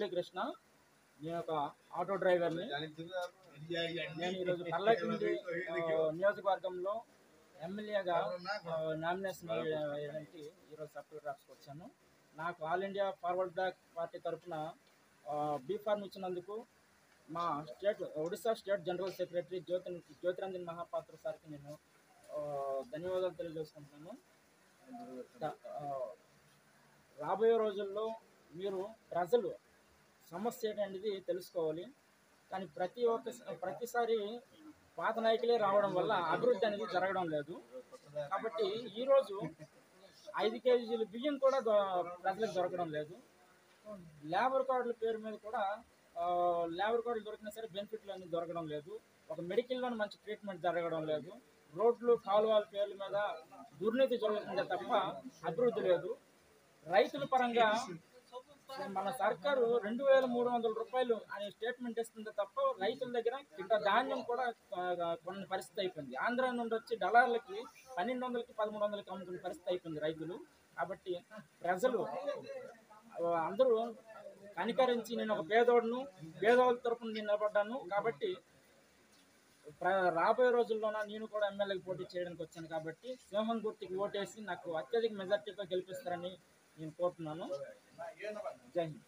మురళీకృష్ణ. నేను ఒక ఆటో డ్రైవర్ని. నేను ఈరోజు పల్లెటూరి నియోజకవర్గంలో ఎమ్మెల్యేగా నామినేషన్ వేయడానికి ఈరోజు సర్టిఫికేట్ రాసుకొచ్చాను. నాకు all India forward block party తరఫున బీ ఫార్మ్ ఇచ్చినందుకు మా Odisha state general secretary Jyotiranjan Mahapatra సార్కి నేను ధన్యవాదాలు తెలియజేసుకుంటున్నాను. రాబోయే రోజుల్లో మీరు ప్రజలు సమస్య ఏంటనేది తెలుసుకోవాలి. కానీ ప్రతిసారి పాత నాయకులే రావడం వల్ల అభివృద్ధి అనేది జరగడం లేదు. కాబట్టి ఈరోజు 5 కేజీల బియ్యం కూడా ప్రజలకు దొరకడం లేదు. లేబర్ కార్డుల పేరు మీద కూడా లేబర్ కార్డులు దొరికినా సరే బెనిఫిట్లు అనేది దొరకడం లేదు. ఒక మెడికల్లోనే మంచి ట్రీట్మెంట్ జరగడం లేదు. రోడ్లు కాలువల పేర్ల మీద దుర్నీతి జరుగుతుందే తప్ప అభివృద్ధి లేదు. రైతుల పరంగా మన సర్కారు 2300 రూపాయలు అనే స్టేట్మెంట్ ఇస్తుంది తప్ప రైతుల దగ్గర ఇంత ధాన్యం కూడా కొన్ని పరిస్థితి అయిపోయింది. ఆంధ్ర నుండి వచ్చి డలార్లకి 1200కి 1300కి అమ్ముకునే పరిస్థితి అయిపోయింది రైతులు. కాబట్టి ప్రజలు అందరూ కనికరించి, నేను ఒక పేదవాళ్ళ తరఫున నేను నిలబడ్డాను. కాబట్టి రాబోయే రోజుల్లోన నేను కూడా ఎమ్మెల్యేకి పోటీ చేయడానికి వచ్చాను. కాబట్టి సింహం గుర్తుకి ఓటేసి నాకు అత్యధిక మెజార్టీతో గెలిపిస్తారని నేను కోరుతున్నాను. జై హింద్.